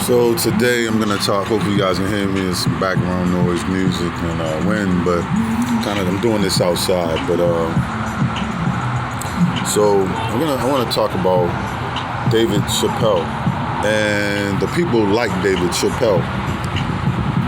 So today I'm gonna talk. Hopefully you guys can hear me. It's some background noise, music, and wind, but I'm doing this outside. But so I want to talk about David Chappelle, and the people like David Chappelle,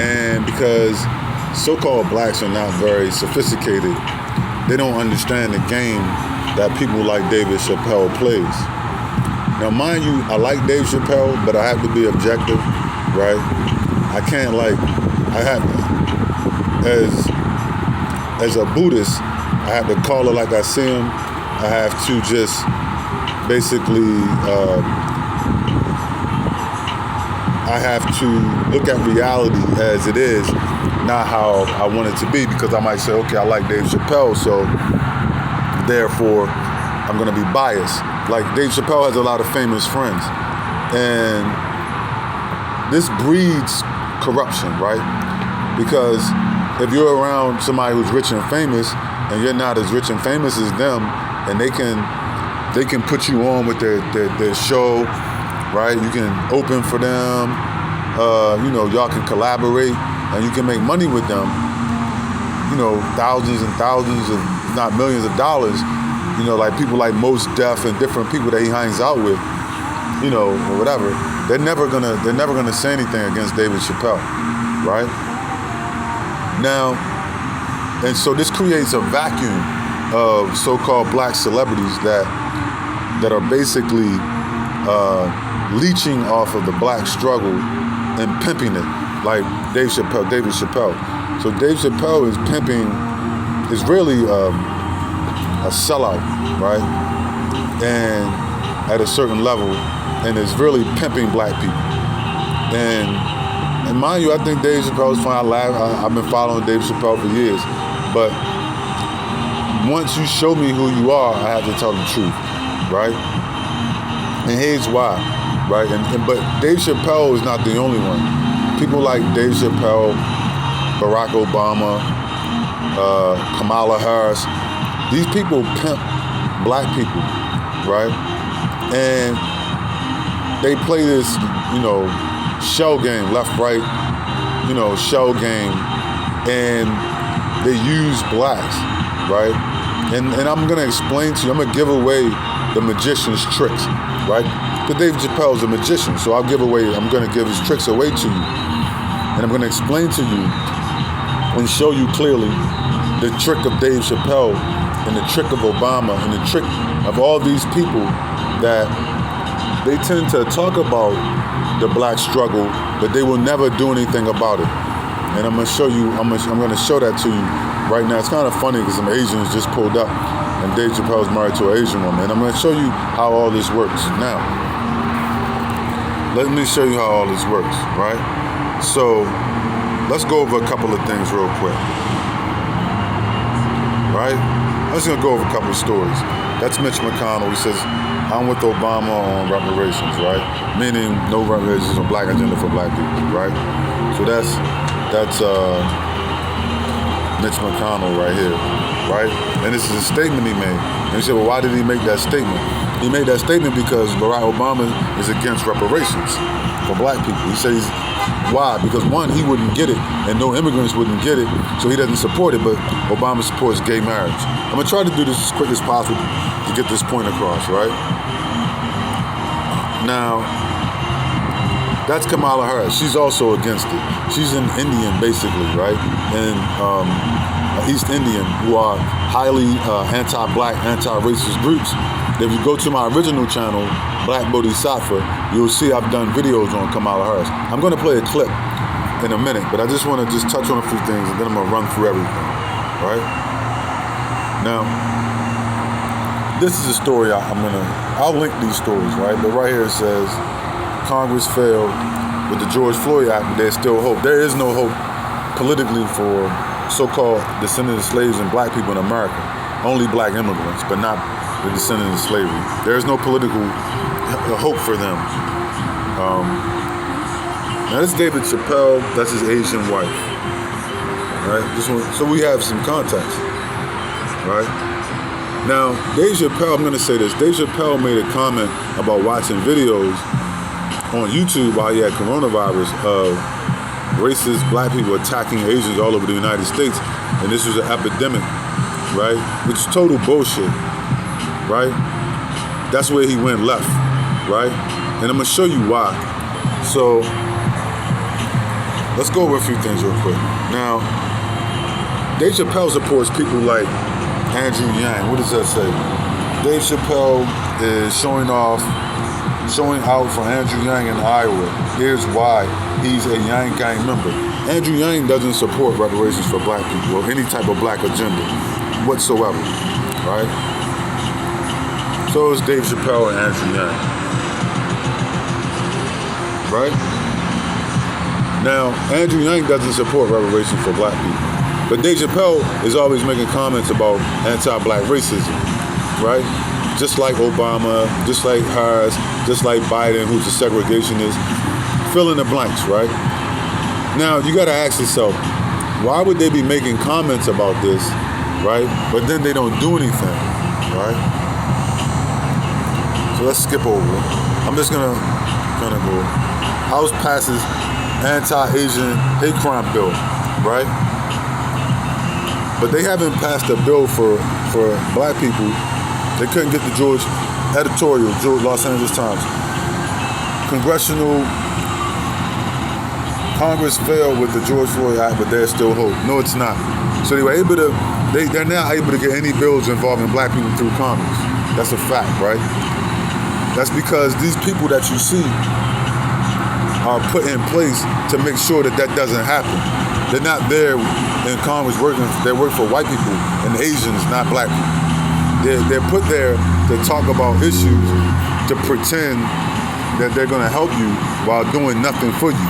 and because so-called blacks are not very sophisticated, they don't understand the game that people like David Chappelle plays. Now, mind you, I like Dave Chappelle, but I have to be objective, right? I can't as a Buddhist, I have to call it like I see him. I have to just basically, I have to look at reality as it is, not how I want it to be, because I might say, okay, I like Dave Chappelle, so therefore I'm gonna be biased. Like, Dave Chappelle has a lot of famous friends, and this breeds corruption, right? Because if you're around somebody who's rich and famous, and you're not as rich and famous as them, and they can put you on with their show, right? You can open for them, y'all can collaborate, and you can make money with them, thousands and thousands of, if not millions of dollars. Like people like Mos Def and different people that he hangs out with, or whatever. They're never gonna say anything against David Chappelle, right? Now, and so this creates a vacuum of so-called black celebrities that are basically leeching off of the black struggle and pimping it, like David Chappelle. So Dave Chappelle is pimping, is really a sellout, right? And at a certain level, and is really pimping black people. And mind you, I think Dave Chappelle is fine. I've been following Dave Chappelle for years, but once you show me who you are, I have to tell the truth, right? And here's why, right? But Dave Chappelle is not the only one. People like Dave Chappelle, Barack Obama, Kamala Harris. These people pimp black people, right? And they play this, shell game, left, right, shell game, and they use blacks, right? And I'm gonna explain to you, I'm gonna give away the magician's tricks, right? Because Dave Chappelle's a magician, so I'm gonna give his tricks away to you. And I'm gonna explain to you and show you clearly the trick of Dave Chappelle and the trick of Obama and the trick of all these people that they tend to talk about the black struggle, but they will never do anything about it. And I'm gonna show you, I'm gonna show that to you right now. It's kind of funny because some Asians just pulled up and Dave Chappelle's married to an Asian woman. And I'm gonna show you how all this works. Now, let me show you how all this works, right? So let's go over a couple of things real quick, right? I'm just gonna go over a couple of stories. That's Mitch McConnell. He says, I'm with Obama on reparations, right? Meaning no reparations on black agenda for black people, right? So that's Mitch McConnell right here, right? And this is a statement he made. And he said, well, why did he make that statement? He made that statement because Barack Obama is against reparations for black people. He says, why? Because one, he wouldn't get it, and no immigrants wouldn't get it, so he doesn't support it, but Obama supports gay marriage. I'm gonna try to do this as quick as possible to get this point across, right? Now, that's Kamala Harris. She's also against it. She's an Indian, basically, right? And East Indian, who are highly anti-black, anti-racist groups. If you go to my original channel, Black Bodhisattva, you'll see I've done videos on Kamala Harris. I'm going to play a clip in a minute, but I just want to touch on a few things, and then I'm going to run through everything, right? Now, this is a story I'll link these stories, right? But right here it says, Congress failed with the George Floyd Act, but there's still hope. There is no hope politically for so-called descendants of slaves and black people in America. Only black immigrants, but not the descendants of slavery. There is no political hope for them. Now this is David Chappelle, that's his Asian wife, right? So we have some context, right? Now, Dave Chappelle, I'm going to say this. Dave Chappelle made a comment about watching videos on YouTube while he had coronavirus of racist black people attacking Asians all over the United States, and this was an epidemic, right? Which is total bullshit, right? That's where he went left, right? And I'm gonna show you why. So let's go over a few things real quick. Now, Dave Chappelle supports people like Andrew Yang. What does that say? Dave Chappelle is showing out for Andrew Yang in Iowa. Here's why he's a Yang Gang member. Andrew Yang doesn't support reparations for black people or any type of black agenda whatsoever, right? So is Dave Chappelle and Andrew Yang, right? Now, Andrew Yang doesn't support reparations for black people, but Dave Chappelle is always making comments about anti-black racism, right? Just like Obama, just like Harris, just like Biden, who's a segregationist. Fill in the blanks, right? Now, you gotta ask yourself, why would they be making comments about this, right? But then they don't do anything, right? So let's skip over it. I'm just gonna go. House passes anti-Asian hate crime bill, right? But they haven't passed a bill for black people. They couldn't get the George editorial, Los Angeles Times. Congress failed with the George Floyd Act, but there's still hope. No, it's not. So they're now able to get any bills involving black people through Congress. That's a fact, right? That's because these people that you see are put in place to make sure that doesn't happen. They're not there in Congress working. They work for white people and Asians, not black people. They're put there to talk about issues, to pretend that they're going to help you while doing nothing for you.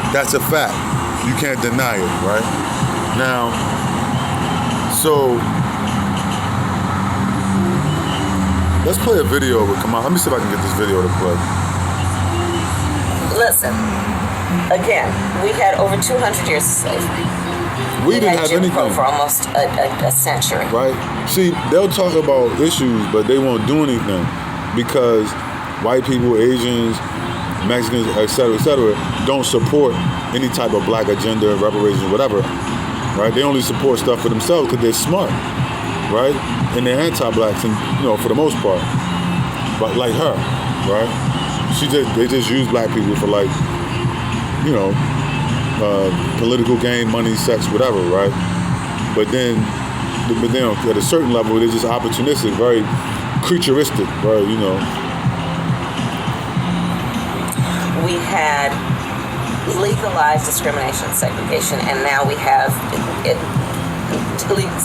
That's a fact. You can't deny it, right? Now, so let's play a video. Come on, let me see if I can get this video to play. Listen, again, we had over 200 years of slavery. We didn't have Jim Crow anything for almost a century. Right? See, they'll talk about issues, but they won't do anything because white people, Asians, Mexicans, et cetera, don't support any type of black agenda, reparations, whatever. Right? They only support stuff for themselves because they're smart, right? And they're anti-blacks, and for the most part. But like her, right? They just use black people for political gain, money, sex, whatever, right? But then at a certain level, they're just opportunistic, very creaturistic, very, We had legalized discrimination and segregation, and now we have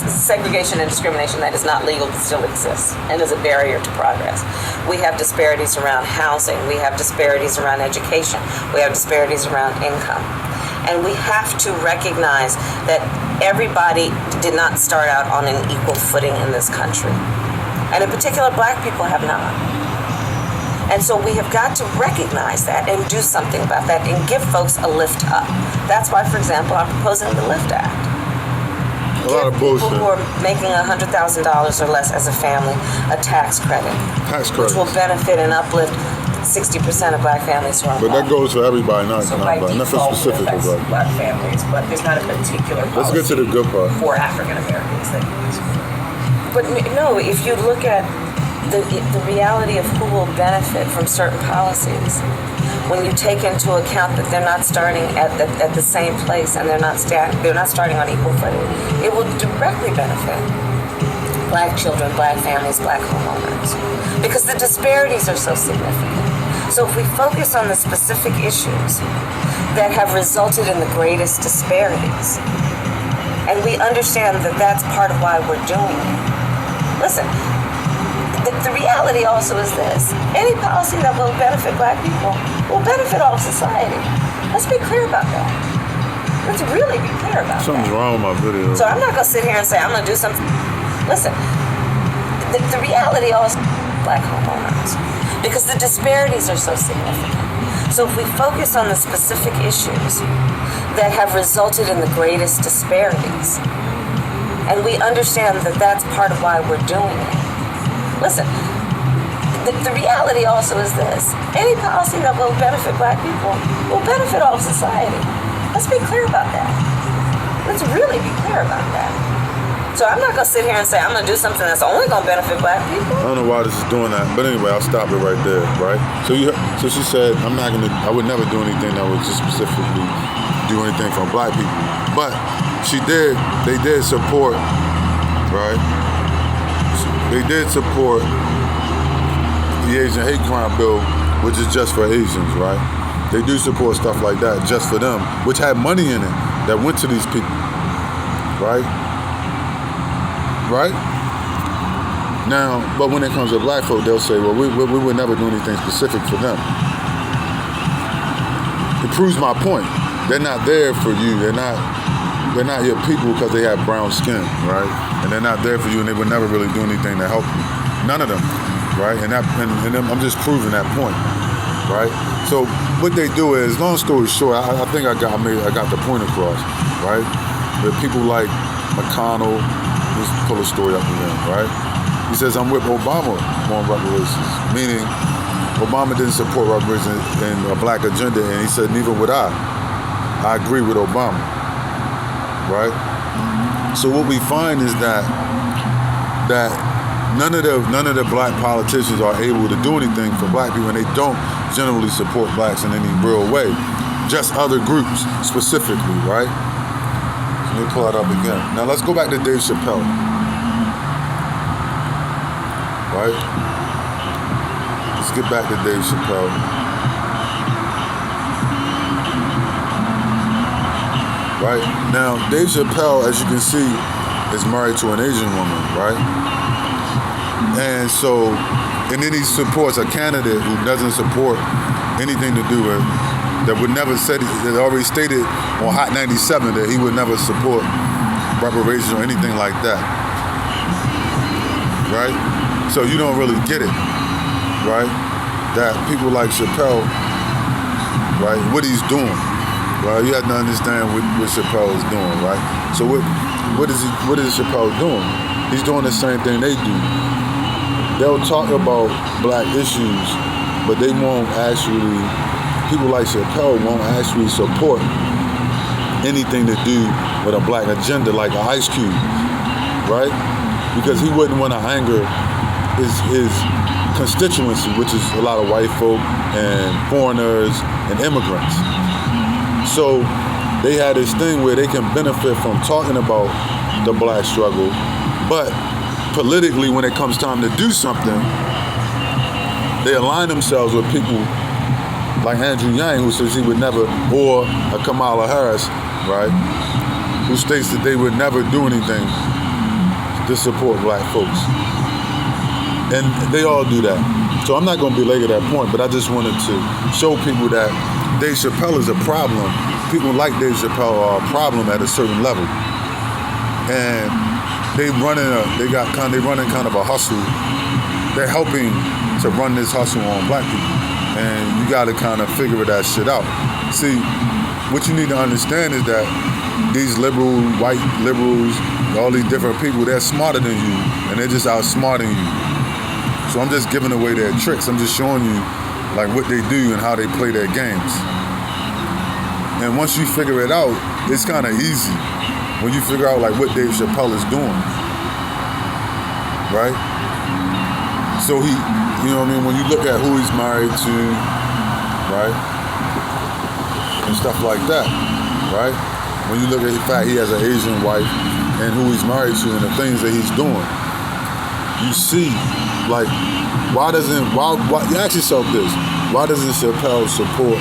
segregation and discrimination that is not legal but still exists and is a barrier to progress. We have disparities around housing. We have disparities around education. We have disparities around income. And we have to recognize that everybody did not start out on an equal footing in this country. And in particular, black people have not. And so we have got to recognize that and do something about that and give folks a lift up. That's why, for example, I'm proposing the LIFT Act. A lot of bullshit. People who are making $100,000 or less as a family a tax credit. Which will benefit and uplift 60% of black families who are But that goes for everybody, not nothing specific for black families, but there's not a particular policy. Let's get to the good part. For African Americans. But no, if you look at the reality of who will benefit from certain policies, when you take into account that they're not starting at the same place and they're not starting on equal footing, it will directly benefit black children, black families, black homeowners, because the disparities are so significant. So if we focus on the specific issues that have resulted in the greatest disparities, and we understand that that's part of why we're doing it. Listen, the reality also is this: any policy that will benefit black people will benefit all of society. Let's be clear about that. Let's really be clear about Something's that. wrong with my video. So I'm not going to sit here and say I'm going to do something. Listen, the reality also is black homeowners, because the disparities are so significant. So if we focus on the specific issues that have resulted in the greatest disparities, and we understand that that's part of why we're doing it. Listen, the reality also is this. Any policy that will benefit black people will benefit all of society. Let's be clear about that. Let's really be clear about that. So I'm not going to sit here and say I'm going to do something that's only going to benefit black people. I don't know why this is doing that, but anyway, I'll stop it right there, right? So she said, I would never do anything that would just specifically do anything for black people. But they did support, right? They did support the Asian hate crime bill, which is just for Asians, right? They do support stuff like that just for them, which had money in it that went to these people, right? Right? Now, but when it comes to black folk, they'll say, well, we would never do anything specific for them. It proves my point. They're not there for you. They're not your people because they have brown skin, right? And they're not there for you, and they would never really do anything to help you. None of them, right? And I'm just proving that point, right? So what they do is, long story short, I think I got the point across, right? That people like McConnell. Let's pull a story up again, right? He says, I'm with Obama on reparations, meaning Obama didn't support reparations in a black agenda, and he said, neither would I. I agree with Obama, right? So what we find is that none of the black politicians are able to do anything for black people, and they don't generally support blacks in any real way, just other groups specifically, right? Let me pull that up again. Now let's go back to Dave Chappelle. Right? Let's get back to Dave Chappelle. Right? Now, Dave Chappelle, as you can see, is married to an Asian woman, right? And so, and then he supports a candidate who doesn't support anything to do with, that would never said, that already stated on Hot 97 that he would never support reparations or anything like that, right? So you don't really get it, right? That people like Chappelle, right, what he's doing, right? You have to understand what Chappelle is doing, right? So what is Chappelle doing? He's doing the same thing they do. They'll talk about black issues, but they won't actually, people like Chappelle won't actually support anything to do with a black agenda like an Ice Cube, right? Because he wouldn't want to anger his constituency, which is a lot of white folk and foreigners and immigrants. So they had this thing where they can benefit from talking about the black struggle, but politically, when it comes time to do something, they align themselves with people like Andrew Yang, who says he would never, or a Kamala Harris, right, who states that they would never do anything to support black folks. And they all do that. So I'm not going to belabor that point, but I just wanted to show people that Dave Chappelle is a problem. People like Dave Chappelle are a problem at a certain level. And they running kind of a hustle. They're helping to run this hustle on black people. And you got to kind of figure that shit out. See, what you need to understand is that these white liberals, all these different people, they're smarter than you, and they're just outsmarting you. So I'm just giving away their tricks. I'm just showing you like what they do and how they play their games. And once you figure it out, it's kind of easy when you figure out like what Dave Chappelle is doing, right? So he, you know what I mean, when you look at who he's married to, right, and stuff like that, right? When you look at the fact he has an Asian wife and who he's married to and the things that he's doing, you see, like, why you ask yourself this, why doesn't Chappelle support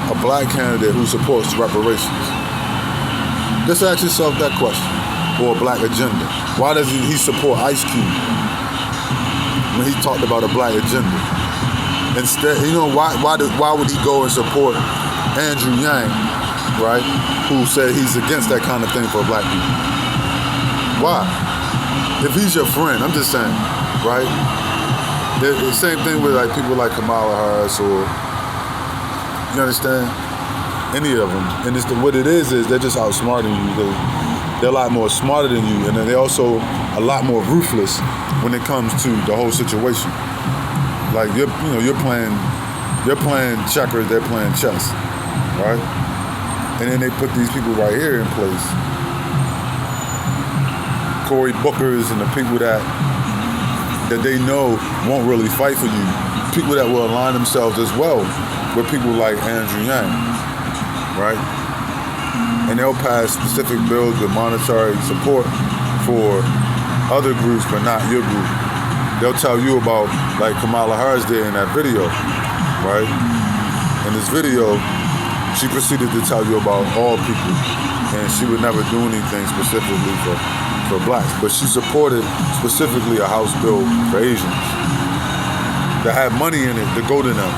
a black candidate who supports reparations? Just ask yourself that question, or a black agenda. Why doesn't he support Ice Cube when he talked about a black agenda? Instead, you know, why would he go and support Andrew Yang, right, who said he's against that kind of thing for black people? Why? If he's your friend, I'm just saying, right? The same thing with like people like Kamala Harris, or, you understand? Any of them. And what it is they're just outsmarting you. They're a lot more smarter than you, and then they're also a lot more ruthless when it comes to the whole situation. Like you're playing checkers, they're playing chess, right? And then they put these people right here in place. Cory Bookers and the people that they know won't really fight for you. People that will align themselves as well with people like Andrew Yang, right? And they'll pass specific bills with monetary support for other groups, but not your group. They'll tell you about, like Kamala Harris did in that video, right? In this video, she proceeded to tell you about all people, and she would never do anything specifically for blacks, but she supported specifically a House bill for Asians that had money in it to go to them.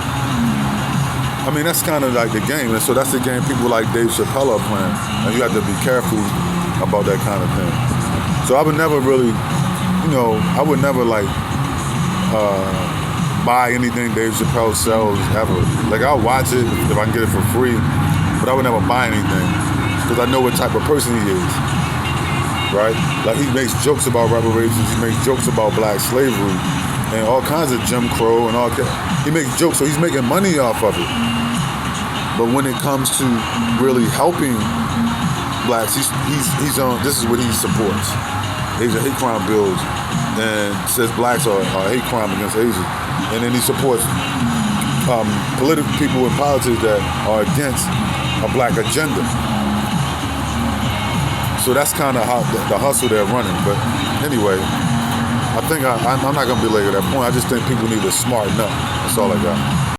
I mean, that's kind of like the game, and so that's the game people like Dave Chapelle are playing, and you have to be careful about that kind of thing. So I would never really, I would never like buy anything Dave Chappelle sells ever. Like, I'll watch it if I can get it for free, but I would never buy anything because I know what type of person he is, right? Like, he makes jokes about reparations, he makes jokes about black slavery and all kinds of Jim Crow and all that. He makes jokes, so he's making money off of it. But when it comes to really helping blacks, he's on. This is what he supports. He's a hate crime bills and says blacks are a hate crime against Asians. And then he supports political people in politics that are against a black agenda. So that's kind of how the hustle they're running. But anyway, I think I'm not going to belabor that point. I just think people need to smarten up. That's all I got.